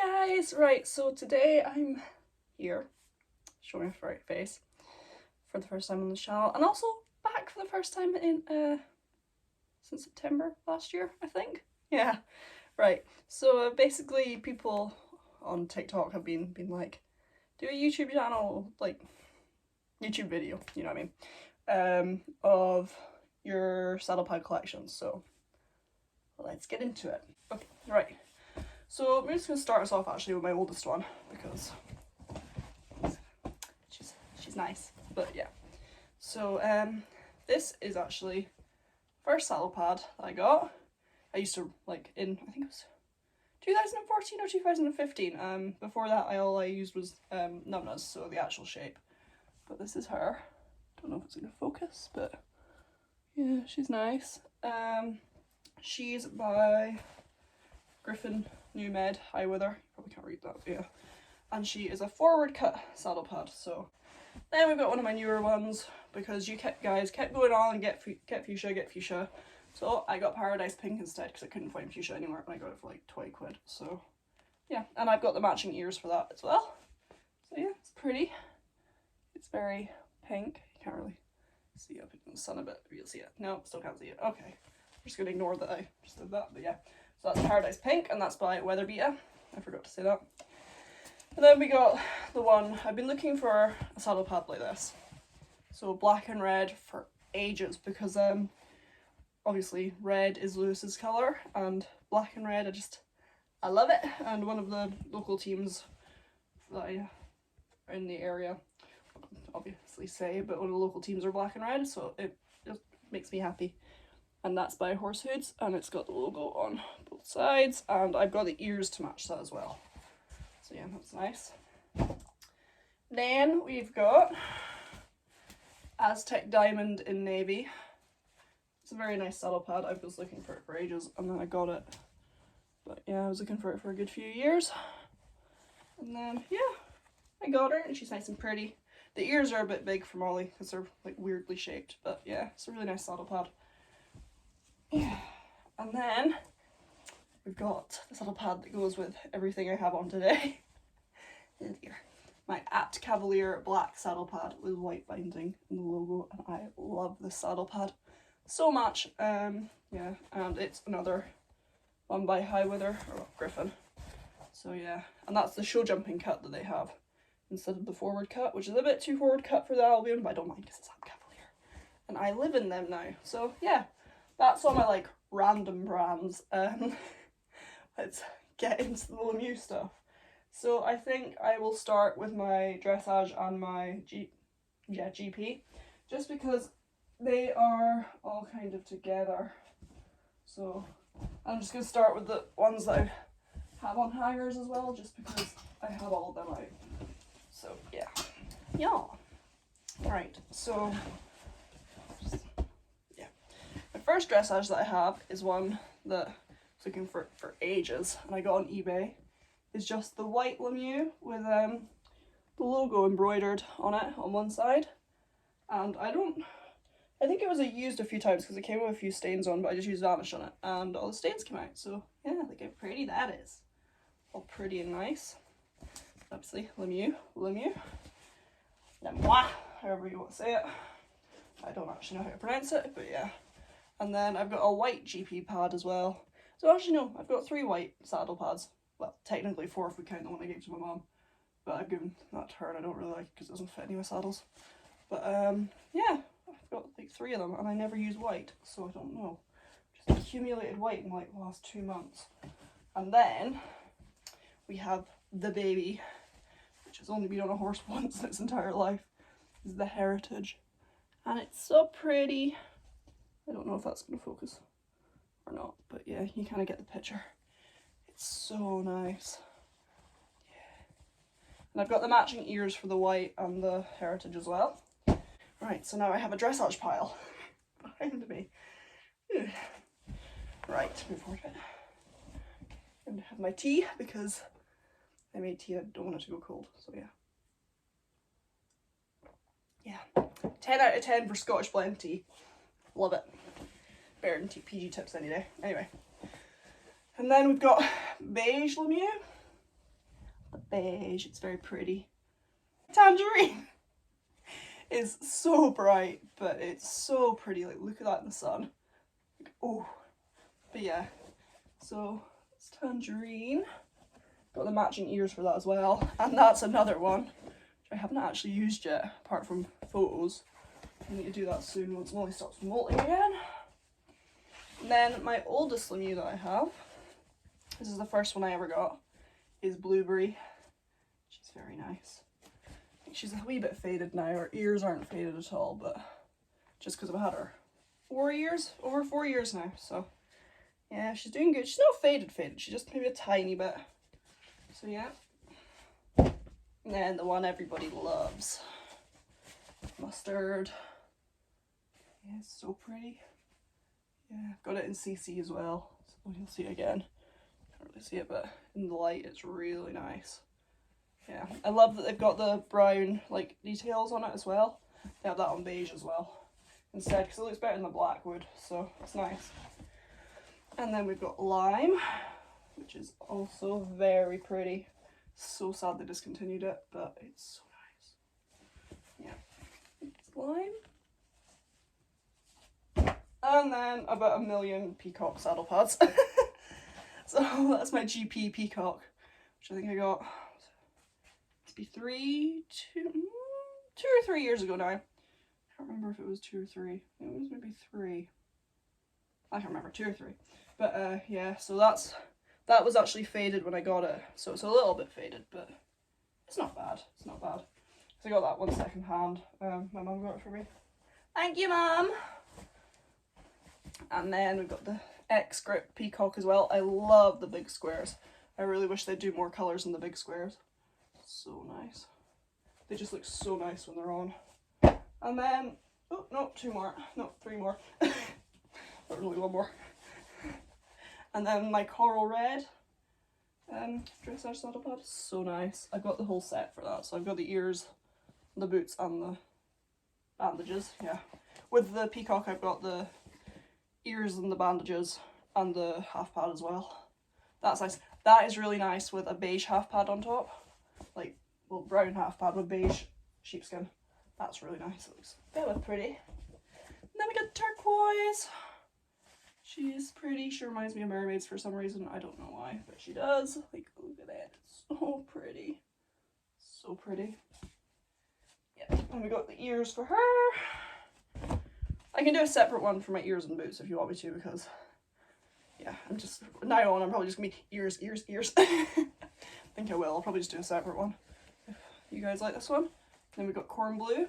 guys! Right, so today I'm here showing my right face for the first time on the channel, and also back for the first time in since September last year, I think. Yeah, right. So basically people on TikTok have been like, do a YouTube channel, like YouTube video, you know what I mean, of your Saddlepad collections. So let's get into it. Okay, right. So I'm just going to start us off actually with my oldest one because she's nice. But yeah. So this is actually first Saddlepad that I got. I used to like I think it was 2014 or 2015. Before that all I used was numbers, so the actual shape. But this is her. Don't know if it's going to focus, but yeah, she's nice. She's by Griffin New Med High Wither. Probably can't read that, but yeah. And she is a forward cut Saddlepad. So then we've got one of my newer ones because you guys kept going on and get fuchsia. So I got Paradise Pink instead because I couldn't find fuchsia anywhere, and I got it for like 20 quid. So yeah, and I've got the matching ears for that as well. So yeah, it's pretty. It's very pink. You can't really see it up in the sun a bit. You'll see it. No, still can't see it. Okay, I'm just gonna ignore that I just did that, but yeah. So that's Paradise Pink, and that's by Weatherbeta. I forgot to say that. And then we got the one, I've been looking for a Saddlepad like this. So black and red for ages, because obviously red is Lewis's colour, and black and red, I love it. And one of the local teams that I are in the area, obviously say, but one of the local teams are black and red, so it just makes me happy. And that's by Horsehoods, and it's got the logo on both sides, and I've got the ears to match that as well. So yeah, that's nice. Then we've got Aztec Diamond in Navy. It's a very nice Saddlepad. I was looking for it for ages, and then I got it. But yeah, I was looking for it for a good few years. And then, yeah, I got her, and she's nice and pretty. The ears are a bit big for Molly, because they're like weirdly shaped, but yeah, it's a really nice Saddlepad. Yeah, and then we've got the Saddlepad that goes with everything I have on today. And here, my Apt Cavalier black Saddlepad with white binding and the logo, and I love this Saddlepad so much. Yeah, and it's another one by High Wither, or Griffin. So yeah, and that's the show jumping cut that they have instead of the forward cut, which is a bit too forward cut for the Albion, but I don't mind because it's Apt Cavalier, and I live in them now. So yeah. That's all my like random brands. Let's get into the Lemieux stuff. So I think I will start with my dressage and my GP, just because they are all kind of together. So I'm just gonna start with the ones that I have on hangers as well, just because I have all of them out. So yeah. Right. So. First dressage that I have is one that I was looking for ages, and I got on eBay. It's just the white Lemieux with the logo embroidered on it on one side, and I think it was used a few times because it came with a few stains on, but I just used Vanish on it and all the stains came out. So yeah, look how pretty that is. All pretty and nice. Obviously Lemieux, Lemois, however you want to say it. I don't actually know how to pronounce it, but yeah. And then I've got a white GP pad as well. So actually no, I've got 3 white saddle pads. Well, technically 4 if we count the one I gave to my mom. But I've given that to her and I don't really like it because it doesn't fit any of my saddles. But yeah, I've got like 3 of them and I never use white, so I don't know. Just accumulated white in like the last 2 months. And then we have the baby, which has only been on a horse once in its entire life. This is the Heritage. And it's so pretty. I don't know if that's going to focus or not, but yeah, you kind of get the picture. It's so nice. Yeah. And I've got the matching ears for the white and the Heritage as well. Right, so now I have a dressage pile behind me. Right, move forward a bit. And have my tea because I made tea, I don't want it to go cold, so yeah. Yeah, 10 out of 10 for Scottish blend tea. Love it. Better than PG tips any day. Anyway. And then we've got beige Lemieux. beige. It's very pretty. Tangerine is so bright, but it's so pretty. Like, look at that in the sun. Like, oh, but yeah. So it's tangerine. Got the matching ears for that as well, and that's another one which I haven't actually used yet, apart from photos. I need to do that soon once Molly stops molting again. And then my oldest Lemieux that I have, this is the first one I ever got, is Blueberry. She's very nice. I think she's a wee bit faded now. Her ears aren't faded at all, but just because I've had her 4 years, over 4 years now. So yeah, she's doing good. She's not faded, she's just maybe a tiny bit. So yeah. And then the one everybody loves, Mustard. Yeah, it's so pretty. Yeah, I've got it in CC as well, so you'll see it again. Can't really see it, but in the light it's really nice. Yeah, I love that they've got the brown like details on it as well. They have that on beige as well instead, because it looks better than the black would, so it's nice. And then we've got Lime, which is also very pretty. So sad they discontinued it, but it's so nice. Yeah, it's Lime. And then about 1 million peacock saddle pads. So that's my GP peacock, which I think I got, must be 2 or 3 years ago now. I can't remember if it was 2 or 3. It was maybe 3. I can't remember, 2 or 3. But yeah, so that was actually faded when I got it. So it's a little bit faded, but it's not bad. It's not bad. So I got that one second hand. My mum got it for me. Thank you, Mum. And then we've got the X-Grip peacock as well. I love the big squares. I really wish they'd do more colours in the big squares. So nice. They just look so nice when they're on. And then, oh no, 2 more. No, 3 more. But really 1 more. And then my coral red dressage saddle pad. So nice. I've got the whole set for that. So I've got the ears, the boots and the bandages. Yeah. With the peacock I've got the ears and the bandages and the half pad as well. That's nice. That is really nice with a beige half pad on top. Like, well, brown half pad with beige sheepskin. That's really nice. It looks very pretty. And then we got turquoise. She's pretty. She reminds me of mermaids for some reason. I don't know why, but she does. Like, look at that. It's so pretty. So pretty. Yeah. And we got the ears for her. I can do a separate one for my ears and boots if you want me to, because yeah, I'm just, now on I'm probably just gonna be ears. I think I will. I'll probably just do a separate one if you guys like this one. Then we've got Corn Blue.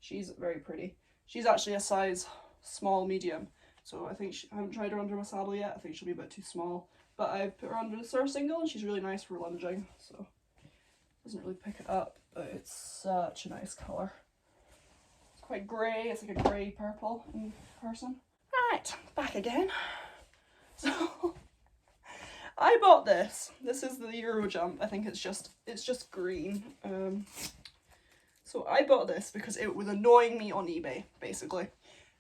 She's very pretty. She's actually a size small medium, so I think I haven't tried her under my saddle yet. I think she'll be a bit too small, but I put her under the surf single and she's really nice for lunging, so doesn't really pick it up, but it's such a nice colour. Quite grey, it's like a grey purple in person. Right, back again. So I bought this. This is the Eurojump. I think it's just green. So I bought this because it was annoying me on eBay, basically.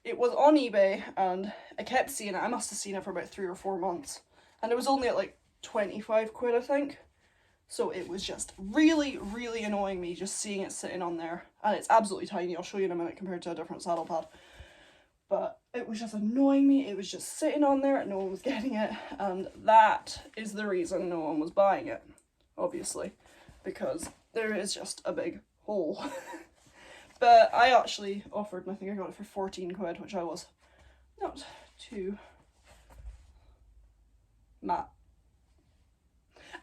It was on eBay and I kept seeing it. I must have seen it for about 3 or 4 months. And it was only at like 25 quid, I think. So it was just really, really annoying me just seeing it sitting on there. And it's absolutely tiny, I'll show you in a minute compared to a different saddle pad. But it was just annoying me, it was just sitting on there and no one was getting it. And that is the reason no one was buying it, obviously. Because there is just a big hole. But I actually offered, and I think I got it for 14 quid, which I was not too mad.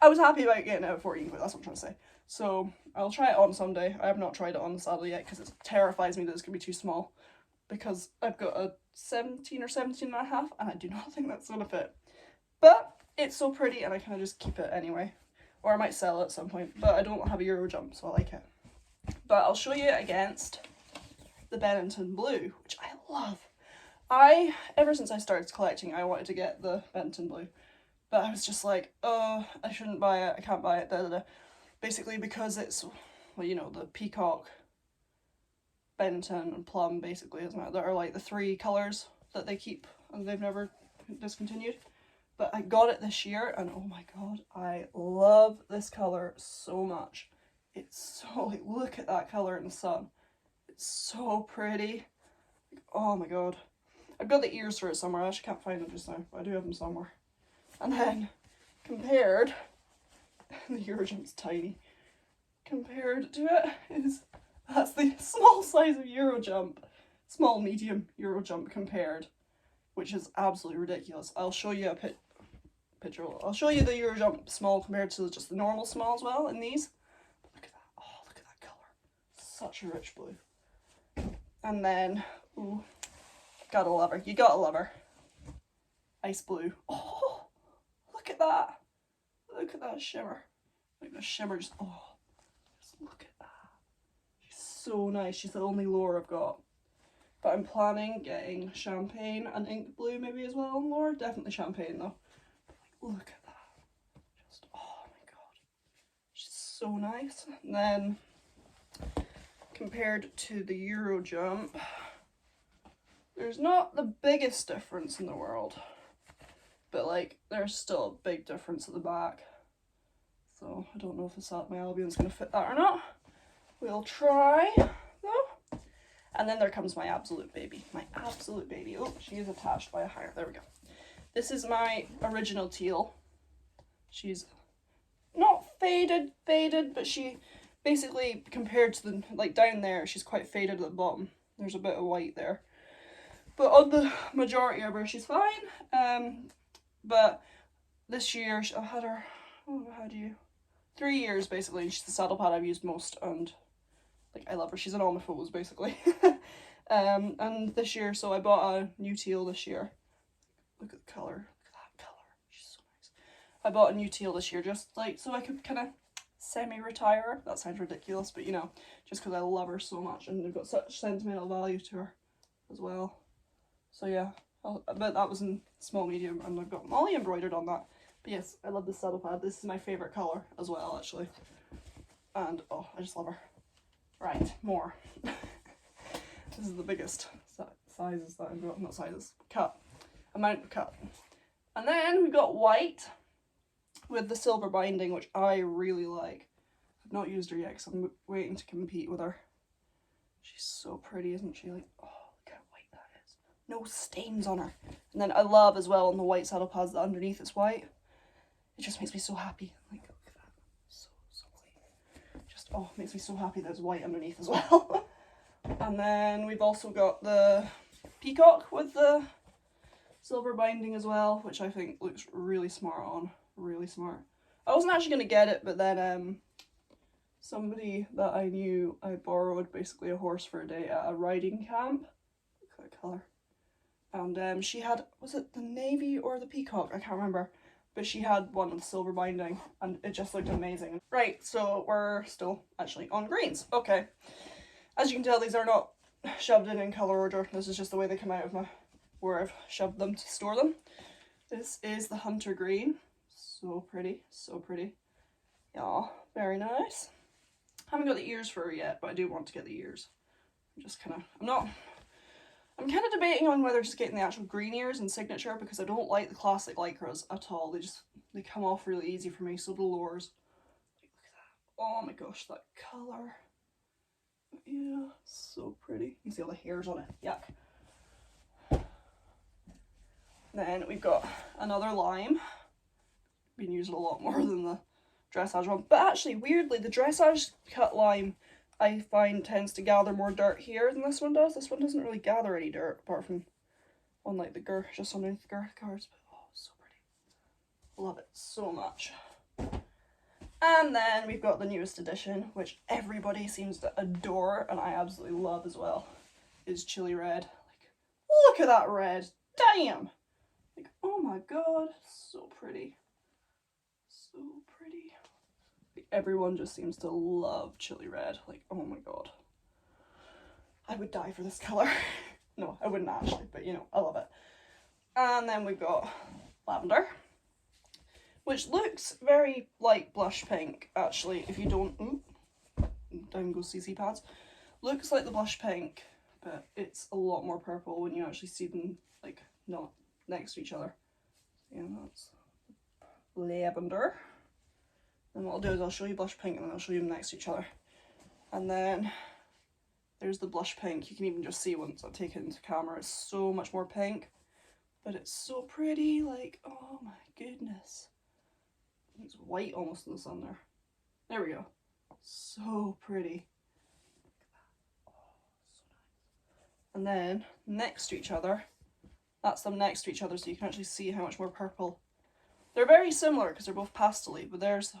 I was happy about getting it at 14 quid, that's what I'm trying to say. So I'll try it on someday. I have not tried it on the saddle yet because it terrifies me that it's going to be too small. Because I've got a 17 or 17 and a half and I do not think that's going to fit. But it's so pretty and I kind of just keep it anyway. Or I might sell it at some point, but I don't have a Eurojump, so I like it. But I'll show you it against the Benetton Blue, which I love. Ever since I started collecting, I wanted to get the Benetton Blue. But I was just like, oh, I shouldn't buy it, I can't buy it, da da da. Basically because it's, well, you know, the peacock, Benetton and plum, basically, isn't it? That are like the 3 colours that they keep and they've never discontinued. but I got it this year and oh my god, I love this colour so much. It's so, like, look at that colour in the sun. It's so pretty. Oh my god. I've got the ears for it somewhere. I actually can't find them just now, but I do have them somewhere. And then, compared, the Eurojump's tiny. Compared to it is, that's the small size of Eurojump. Small, medium Eurojump compared, which is absolutely ridiculous. I'll show you a picture. I'll show you the Eurojump small compared to just the normal small as well in these. But look at that. Oh, look at that colour. Such a rich blue. And then, ooh, gotta love her. You gotta love her. Ice blue. Oh, look at that. Look at that shimmer. Like the shimmer just, oh, just look at that. She's so nice. She's the only lure I've got. But I'm planning getting champagne and ink blue maybe as well on lure. Definitely champagne though. But like, look at that. Just, oh my god. She's so nice. And then, compared to the Eurojump, there's not the biggest difference in the world, but like there's still a big difference at the back. So I don't know if my Albion's going to fit that or not. We'll try though. And then there comes my absolute baby. My absolute baby. Oh, she is attached by a hanger. There we go. This is my original teal. She's not faded, but she basically, compared to the, like down there, she's quite faded at the bottom. There's a bit of white there. But on the majority of her, she's fine. But this year, I've had her, oh, 3 years basically. She's the Saddlepad I've used most, and like I love her. She's in all my photos basically. And this year, so I bought a new teal this year. Look at the colour. Look at that colour. She's so nice. I bought a new teal this year just like so I could kind of semi-retire her. That sounds ridiculous, but you know, just because I love her so much and they've got such sentimental value to her as well. So yeah, but that was in small medium and I've got Molly embroidered on that. But yes, I love this Saddlepad. This is my favourite colour as well actually. And oh, I just love her. Right, more. This is the biggest sizes that I've got, not sizes, amount of cut. And then we've got white with the silver binding, which I really like. I've not used her yet because I'm waiting to compete with her. She's so pretty, isn't she? Like, oh, look how white that is. No stains on her. And then I love as well on the white Saddlepads that underneath it's white. It just makes me so happy. Like, look at that. So white. Just, oh, it makes me so happy there's white underneath as well. And then we've also got the peacock with the silver binding as well, which I think looks really smart on. Really smart. I wasn't actually going to get it, but then somebody that I knew, I borrowed basically a horse for a day at a riding camp. Look at that colour. And she had, was it the navy or the peacock? I can't remember. But she had one with silver binding and it just looked amazing. Right, so we're still actually on greens. Okay. As you can tell, these are not shoved in colour order. This is just the way they come out of where I've shoved them to store them. This is the hunter green. So pretty, so pretty. Yeah, very nice. Haven't got the ears for her yet, but I do want to get the ears. I'm kind of debating on whether just getting the actual green ears and signature because I don't like the classic lycras at all. They come off really easy for me, so the lures. Look at that. Oh my gosh, that colour. Yeah, so pretty. You can see all the hairs on it. Yuck. Then we've got another lime. Been using a lot more than the dressage one. But actually, weirdly, the dressage cut lime I find tends to gather more dirt here than this one does. This one doesn't really gather any dirt apart from on like the girth, just underneath the girth cards. But oh, so pretty. Love it so much. And then we've got the newest edition, which everybody seems to adore and I absolutely love as well, is Chili Red. Like, look at that red. Damn! Like, oh my god, so pretty. So pretty. Like, everyone just seems to love Chili Red. Like, oh my god. I would die for this colour. No, I wouldn't actually, but you know, I love it. And then we've got lavender, which looks very light blush pink, actually, if you don't, down goes CC pads. Looks like the blush pink, but it's a lot more purple when you actually see them, like, not next to each other. Yeah, that's lavender. And what I'll do is I'll show you blush pink and then I'll show you them next to each other. And then there's the blush pink. You can even just see once I take it into camera, it's so much more pink. But it's so pretty, like, oh my goodness. It's white almost in the sun there. There we go. So pretty. Oh, so nice. And then next to each other, that's them next to each other so you can actually see how much more purple. They're very similar because they're both pastel-y, but there's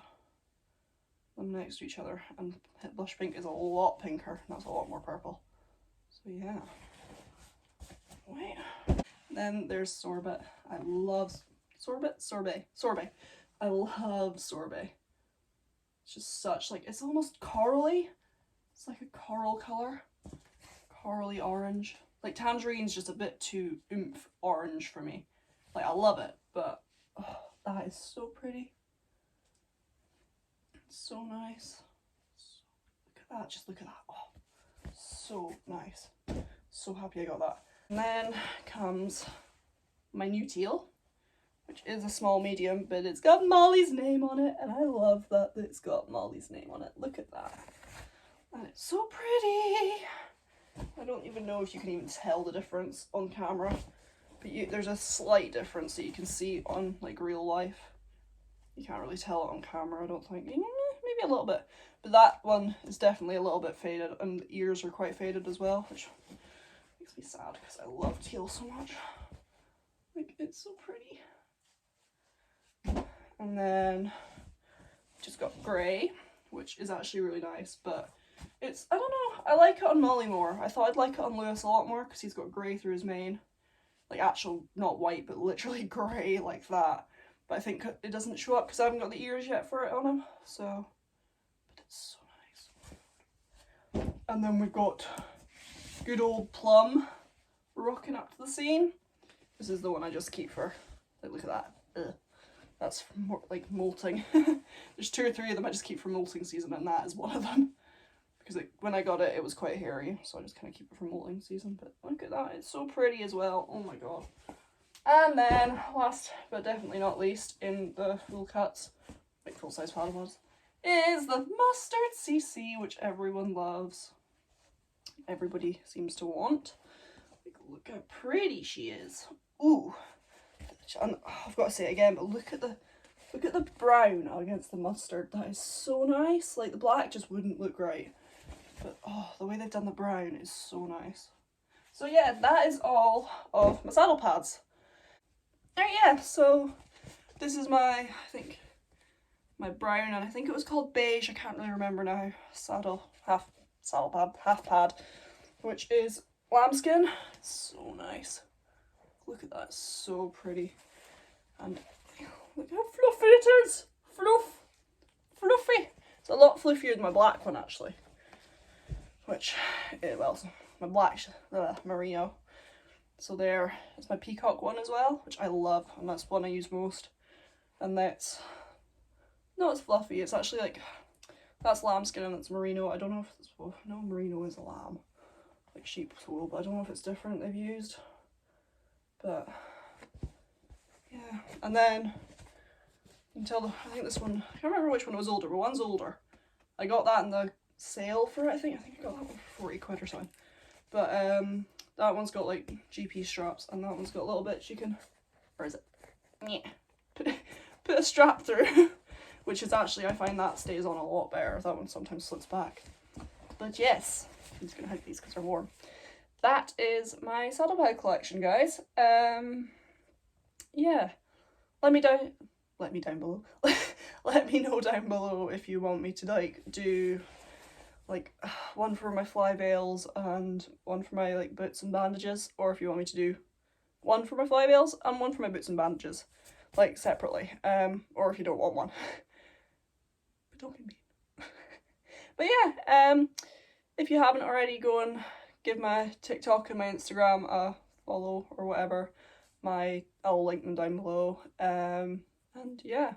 them next to each other, and blush pink is a lot pinker, and that's a lot more purple. So yeah. Wait. Then there's sorbet. I love sorbet. I love sorbet. It's just such, like, it's almost corally. It's like a coral colour. Corally orange. Like, tangerine's just a bit too oomph orange for me. Like, I love it, but oh, that is so pretty. It's so nice. Look at that, just look at that. Oh, so nice. So happy I got that. And then comes my new teal, which is a small medium, but it's got Molly's name on it, and I love that it's got Molly's name on it. Look at that. And it's so pretty. I don't even know if you can even tell the difference on camera, but there's a slight difference that you can see on, like, real life. You can't really tell it on camera, I don't think. Maybe a little bit. But that one is definitely a little bit faded, and the ears are quite faded as well, which makes me sad because I love teal so much. Like, it's so pretty. And then just got grey, which is actually really nice, but it's, I don't know, I like it on Molly more. I thought I'd like it on Lewis a lot more because he's got grey through his mane. Like, actual, not white, but literally grey like that. But I think it doesn't show up because I haven't got the ears yet for it on him, so. But it's so nice. And then we've got good old Plum rocking up to the scene. This is the one I just keep for, like, look at that. Ugh. That's more like molting. There's 2 or 3 of them I just keep for molting season, and that is one of them. Because when I got it, it was quite hairy, so I just kind of keep it for molting season. But look at that, it's so pretty as well. Oh my god. And then, last but definitely not least, in the full cuts, like full-size Saddlepads, is the Mustard CC, which everyone loves. Everybody seems to want. Like, look how pretty she is. Ooh. And I've got to say it again, but look at the brown against the mustard. That is so nice. Like, the black just wouldn't look right, but oh, the way they've done the brown is so nice. So yeah, that is all of my Saddlepads. Alright, yeah, so this is my, I think, my brown, and I think it was called beige, I can't really remember now, Saddlepad, half pad, which is lambskin. So nice. Look at that, so pretty. And look how fluffy it is. Fluffy. It's a lot fluffier than my black one, actually. Which, well, my black merino. So there is my peacock one as well, which I love, and that's one I use most. And that's, no, it's fluffy. It's actually like, that's lambskin and it's merino. I don't know if it's, well, no, merino is a lamb, like sheep's wool, but I don't know if it's different they've used. But yeah, and then you can tell I think this one, I can't remember which one was older, but one's older. I got that in the sale for it, I think I got that one for 40 quid or something. But that one's got like GP straps, and that one's got a little bit you can, where is it? Yeah. Put a strap through, which is actually, I find that stays on a lot better. That one sometimes slips back. But yes, I'm just gonna hide these because they're warm. That is my Saddlepad collection, guys. Yeah, let me down below. Let me know down below if you want me to like do like one for my fly veils and one for my like boots and bandages, or if you want me to do one for my fly veils and one for my boots and bandages, like separately, or if you don't want one. But don't be mean. But yeah, if you haven't already, go and give my TikTok and my Instagram a follow or whatever. I'll link them down below. And yeah,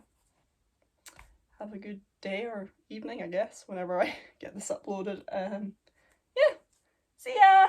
have a good day or evening, I guess, whenever I get this uploaded. Yeah, see ya!